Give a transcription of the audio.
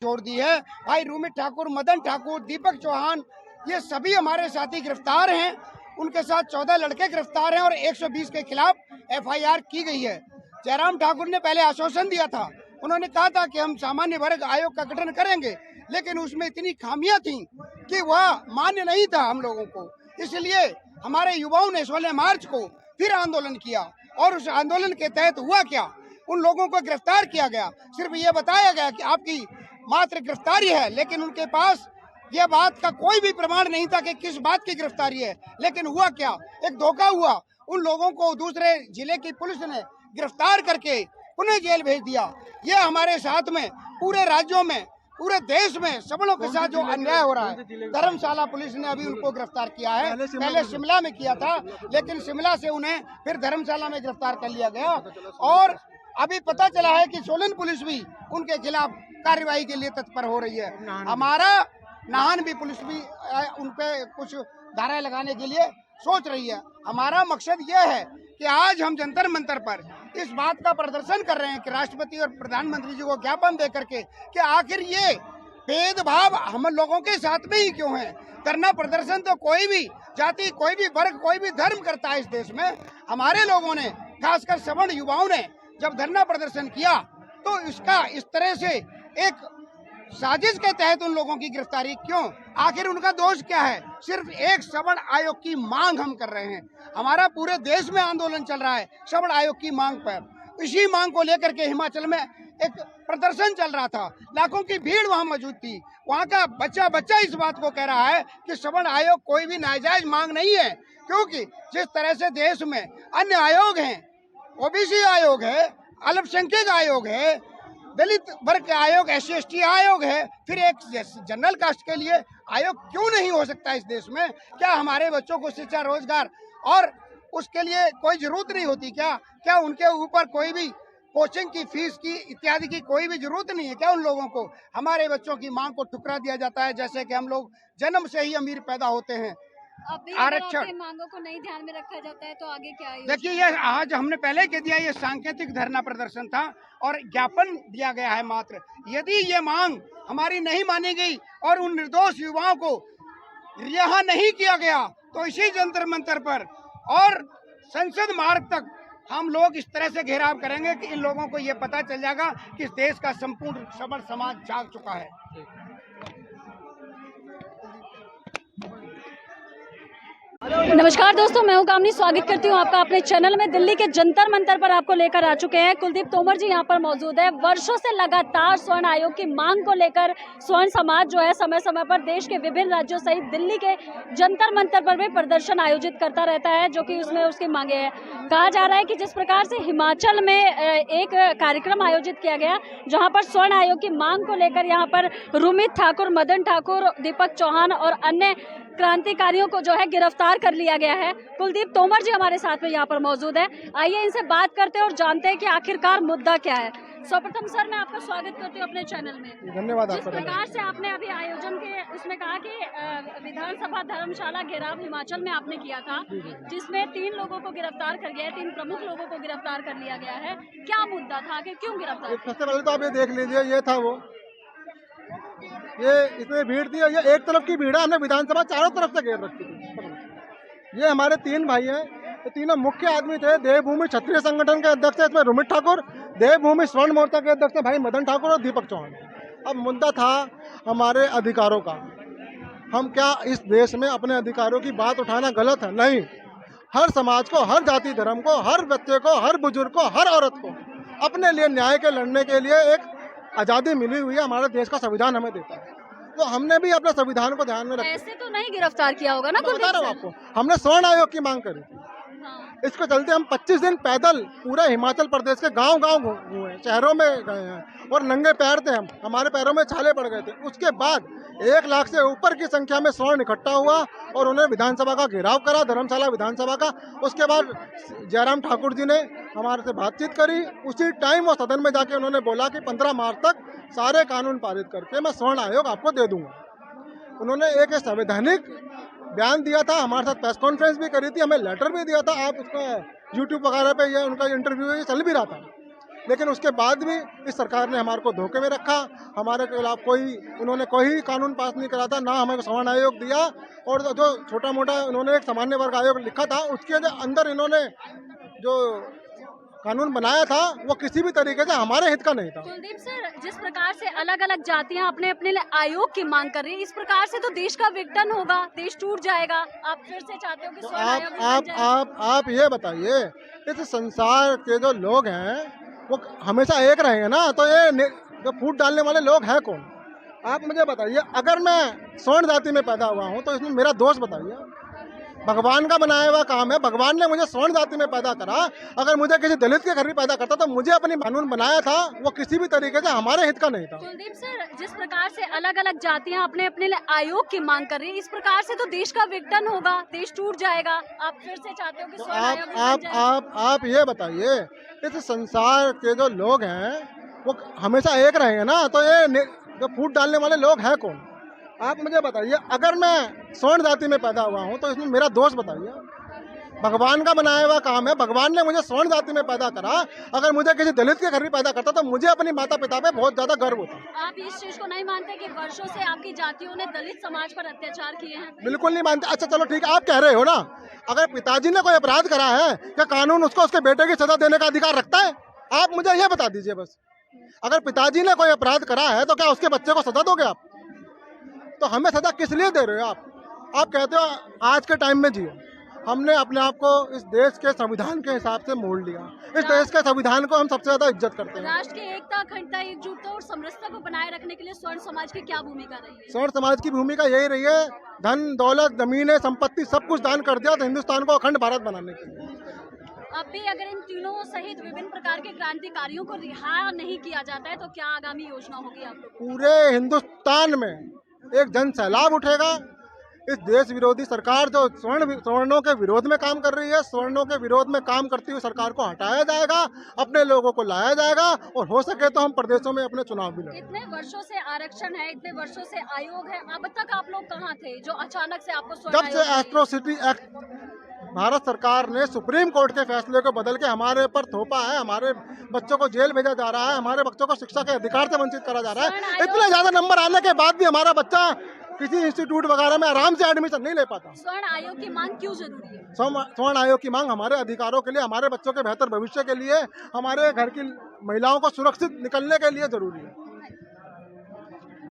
छोड़ दी है। भाई रूमित ठाकुर, मदन ठाकुर, दीपक चौहान, ये सभी हमारे साथी गिरफ्तार हैं। उनके साथ 14 लड़के गिरफ्तार हैं और 120 के खिलाफ FIR की गई है। जयराम ठाकुर ने पहले आश्वासन दिया था, उन्होंने कहा था कि हम सामान्य वर्ग आयोग का गठन करेंगे, लेकिन उसमें इतनी खामियां थी कि वह मान्य नहीं था हम लोगों को। इसलिए हमारे युवाओं ने 16 मार्च को फिर आंदोलन किया और उस आंदोलन के तहत हुआ क्या, उन लोगों को गिरफ्तार किया गया। सिर्फ ये बताया गया कि आपकी मात्र गिरफ्तारी है, लेकिन उनके पास ये बात का कोई भी प्रमाण नहीं था कि किस बात की गिरफ्तारी है। लेकिन हुआ क्या, एक धोखा हुआ। उन लोगों को दूसरे जिले की पुलिस ने गिरफ्तार करके पुनः जेल भेज दिया। ये हमारे साथ में पूरे राज्यों में, पूरे देश में सवर्णों के साथ जो अन्याय हो रहा है। धर्मशाला पुलिस ने अभी उनको गिरफ्तार किया है, पहले शिमला में किया था, लेकिन शिमला से उन्हें फिर धर्मशाला में गिरफ्तार कर लिया गया। और अभी पता चला है कि सोलन पुलिस भी उनके खिलाफ कार्रवाई के लिए तत्पर हो रही है। हमारा नाहन भी पुलिस भी उन पे कुछ धाराएं लगाने के लिए सोच रही है। हमारा मकसद यह है कि आज हम जंतर मंतर पर इस बात का प्रदर्शन कर रहे हैं कि राष्ट्रपति और प्रधानमंत्री जी को ज्ञापन दे करके कि आखिर ये भेदभाव हम लोगों के साथ में ही क्यों है। धरना प्रदर्शन तो कोई भी जाति, कोई भी वर्ग, कोई भी धर्म करता है इस देश में। हमारे लोगों ने, खासकर सवर्ण युवाओं ने जब धरना प्रदर्शन किया तो इसका इस तरह से एक साजिश के तहत उन लोगों की गिरफ्तारी क्यों, आखिर उनका दोष क्या है। सिर्फ एक सवर्ण आयोग की मांग हम कर रहे हैं। हमारा पूरे देश में आंदोलन चल रहा है सवर्ण आयोग की मांग पर। इसी मांग को लेकर के हिमाचल में एक प्रदर्शन चल रहा था, लाखों की भीड़ वहां मौजूद थी। वहां का बच्चा बच्चा इस बात को कह रहा है कि सवर्ण आयोग कोई भी नाजायज मांग नहीं है, क्योंकि जिस तरह से देश में अन्य आयोग हैं, OBC आयोग है, अल्पसंख्यक आयोग है, दलित वर्ग के आयोग, SC/ST आयोग है, फिर एक जनरल कास्ट के लिए आयोग क्यों नहीं हो सकता इस देश में। क्या हमारे बच्चों को शिक्षा, रोजगार और उसके लिए कोई जरूरत नहीं होती क्या उनके ऊपर कोई भी कोचिंग की फीस की इत्यादि की कोई भी जरूरत नहीं है क्या उन लोगों को। हमारे बच्चों की मांग को ठुकरा दिया जाता है, जैसे कि हम लोग जन्म से ही अमीर पैदा होते हैं। आरक्षण मांगों को नहीं ध्यान में रखा जाता है तो आगे क्या है? देखिए, ये आज हमने पहले कह दिया, ये सांकेतिक धरना प्रदर्शन था और ज्ञापन दिया गया है मात्र। यदि ये मांग हमारी नहीं मानी गई और उन निर्दोष युवाओं को रिहा नहीं किया गया तो इसी जंतर मंतर पर और संसद मार्ग तक हम लोग इस तरह से घेराव करेंगे कि इन लोगों को ये पता चल जाएगा कि इस देश का संपूर्ण सवर्ण समाज जाग चुका है। नमस्कार दोस्तों, मैं हूं कामनी, स्वागत करती हूं आपका अपने चैनल में। दिल्ली के जंतर मंतर पर आपको लेकर आ चुके हैं। कुलदीप तोमर जी यहां पर मौजूद है। वर्षों से लगातार स्वर्ण आयोग की मांग को लेकर स्वर्ण समाज जो है समय समय पर देश के विभिन्न राज्यों सहित दिल्ली के जंतर मंतर पर भी प्रदर्शन आयोजित करता रहता है, जो कि उसमें उसकी मांगे हैं। कहा जा रहा है कि जिस प्रकार से हिमाचल में एक कार्यक्रम आयोजित किया गया जहाँ पर स्वर्ण आयोग की मांग को लेकर यहाँ पर रूमित ठाकुर, मदन ठाकुर, दीपक चौहान और अन्य क्रांतिकारियों को जो है गिरफ्तार कर लिया गया है। कुलदीप तोमर जी हमारे साथ में यहाँ पर मौजूद है। आइए इनसे बात करते हैं और जानते हैं कि आखिरकार मुद्दा क्या है। सर्वप्रथम सर, मैं आपका स्वागत करती हूँ अपने चैनल में। धन्यवाद। जिस प्रकार से आपने अभी आयोजन के उसमें कहा कि विधानसभा धर्मशाला घेराव हिमाचल में आपने किया था, जिसमें 3 लोगों को गिरफ्तार कर गया है, 3 प्रमुख लोगों को गिरफ्तार कर लिया गया है। क्या मुद्दा था कि क्यों गिरफ्तार? सबसे पहले तो आप ये देख लीजिए, ये था वो, ये इसमें भीड़ थी, ये एक तरफ की भीड़ है। हमने विधानसभा चारों तरफ से घेर रखी थी। ये हमारे 3 भाई हैं, ये तीनों मुख्य आदमी थे। देवभूमि क्षत्रिय संगठन के अध्यक्ष है इसमें रूमित ठाकुर, देवभूमि स्वर्ण मोर्चा के अध्यक्ष है भाई मदन ठाकुर और दीपक चौहान। अब मुद्दा था हमारे अधिकारों का। हम क्या इस देश में अपने अधिकारों की बात उठाना गलत है? नहीं। हर समाज को, हर जाति धर्म को, हर बच्चे को, हर बुजुर्ग को, हर औरत को अपने लिए न्याय के लड़ने के लिए एक आज़ादी मिली हुई है। हमारे देश का संविधान हमें देता है, तो हमने भी अपने संविधान को ध्यान में रखा। ऐसे तो नहीं गिरफ्तार किया होगा ना? बता रहा हूँ आपको, हमने स्वर्ण आयोग की मांग करी थी। इसको चलते हम 25 दिन पैदल पूरे हिमाचल प्रदेश के गांव-गांव घूमे, शहरों में गए हैं और नंगे पैर थे हम, हमारे पैरों में छाले पड़ गए थे। उसके बाद 1 लाख से ऊपर की संख्या में स्वर्ण इकट्ठा हुआ और उन्होंने विधानसभा का घेराव करा, धर्मशाला विधानसभा का। उसके बाद जयराम ठाकुर जी ने हमारे से बातचीत करी। उसी टाइम वो सदन में जाके उन्होंने बोला कि 15 मार्च तक सारे कानून पारित करके मैं स्वर्ण आयोग आपको दे दूंगा। उन्होंने एक संवैधानिक बयान दिया था, हमारे साथ प्रेस कॉन्फ्रेंस भी करी थी, हमें लेटर भी दिया था। आप उसका यूट्यूब वगैरह पे ये उनका इंटरव्यू चल भी रहा था। लेकिन उसके बाद भी इस सरकार ने हमारे को धोखे में रखा। हमारे खिलाफ उन्होंने कोई कानून पास नहीं करा था, ना हमें सवर्ण आयोग दिया। और जो छोटा मोटा उन्होंने एक सामान्य वर्ग आयोग लिखा था, उसके अंदर इन्होंने जो कानून बनाया था वो किसी भी तरीके से हमारे हित का नहीं था। कुलदीप सर, जिस प्रकार से अलग अलग जातियां अपने अपने लिए आयोग की मांग कर रही है, इस प्रकार से तो देश का विघटन होगा, देश टूट जाएगा। आप फिर से चाहते हो कि तो स्वर्ण आयोग भी बन जाए? आप ये बताइए, इस संसार के जो लोग हैं वो हमेशा एक रहेंगे ना, तो ये जो फूट डालने वाले लोग हैं कौन? आप मुझे बताइए, अगर मैं स्वर्ण जाति में पैदा हुआ हूँ तो इसमें मेरा दोष बताइए। भगवान का बनाया हुआ काम है, भगवान ने मुझे स्वर्ण जाति में पैदा करा। अगर मुझे किसी दलित के घर में पैदा करता तो मुझे अपनी कानून बनाया था वो किसी भी तरीके से हमारे हित का नहीं था। कुलदीप सर, जिस प्रकार से अलग अलग जातियां अपने अपने लिए आयोग की मांग कर रही है, इस प्रकार से तो देश का विघटन होगा, देश टूट जाएगा। आप फिर से चाहते हो कि तो स्वर्ण आयोग भी बन जाए? आप ये बताइए, इस संसार के जो लोग हैं वो हमेशा एक रहेंगे ना, तो ये जो फूट डालने वाले लोग हैं कौन? आप मुझे बताइए, अगर मैं स्वर्ण जाति में पैदा हुआ हूँ तो इसमें मेरा दोष बताइए। भगवान का बनाया हुआ काम है, भगवान ने मुझे स्वर्ण जाति में पैदा करा। अगर मुझे किसी दलित के घर में पैदा करता तो मुझे अपनी माता पिता पे बहुत ज्यादा गर्व होता। आप इस चीज को नहीं मानते कि वर्षों से आपकी जातियों ने दलित समाज पर अत्याचार किए हैं? बिल्कुल नहीं मानते। अच्छा चलो ठीक है, आप कह रहे हो ना, अगर पिताजी ने कोई अपराध करा है क्या कानून उसको उसके बेटे की सजा देने का अधिकार रखता है? आप मुझे ये बता दीजिए बस। अगर पिताजी ने कोई अपराध करा है तो क्या उसके बच्चे को सजा दोगे आप? तो हमें सजा किस लिए दे रहे हो आप कहते हो आज के टाइम में जियो। हमने अपने आप को इस देश के संविधान के हिसाब से मोड़ लिया। इस देश के संविधान को हम सबसे ज्यादा इज्जत करते हैं। राष्ट्र की एकता, अखंडता, एकजुटता और समरसता को बनाए रखने के लिए स्वर्ण समाज की क्या भूमिका रही है? स्वर्ण समाज की भूमिका यही रही है, धन दौलत जमीनें संपत्ति सब कुछ दान कर दिया तो हिंदुस्तान को अखंड भारत बनाने के लिए। अब भी अगर इन तीनों सहित विभिन्न प्रकार के क्रांतिकारियों को रिहा नहीं किया जाता है तो क्या आगामी योजना होगी आप लोगों की? पूरे हिंदुस्तान में एक जन सैलाब उठेगा। इस देश विरोधी सरकार जो सवर्णों के विरोध में काम कर रही है, सवर्णों के विरोध में काम करती हुई सरकार को हटाया जाएगा, अपने लोगों को लाया जाएगा और हो सके तो हम प्रदेशों में अपने चुनाव भी लड़ेंगे। इतने वर्षों से आरक्षण है, इतने वर्षों से आयोग है, अब तक आप लोग कहाँ थे जो अचानक से आपको स्वर्ण जब से आयोग एट्रोसिटी एक्ट भारत सरकार ने सुप्रीम कोर्ट के फैसले को बदल के हमारे ऊपर थोपा है, हमारे बच्चों को जेल भेजा जा रहा है, हमारे बच्चों को शिक्षा के अधिकार से वंचित करा जा रहा है। इतने ज्यादा नंबर आने के बाद भी हमारा बच्चा किसी इंस्टीट्यूट वगैरह में आराम से एडमिशन नहीं ले पाता। स्वर्ण आयोग की मांग क्यों जरूरी है? स्वर्ण आयोग की मांग हमारे अधिकारों के लिए, हमारे बच्चों के बेहतर भविष्य के लिए, हमारे घर की महिलाओं को सुरक्षित निकलने के लिए जरूरी है।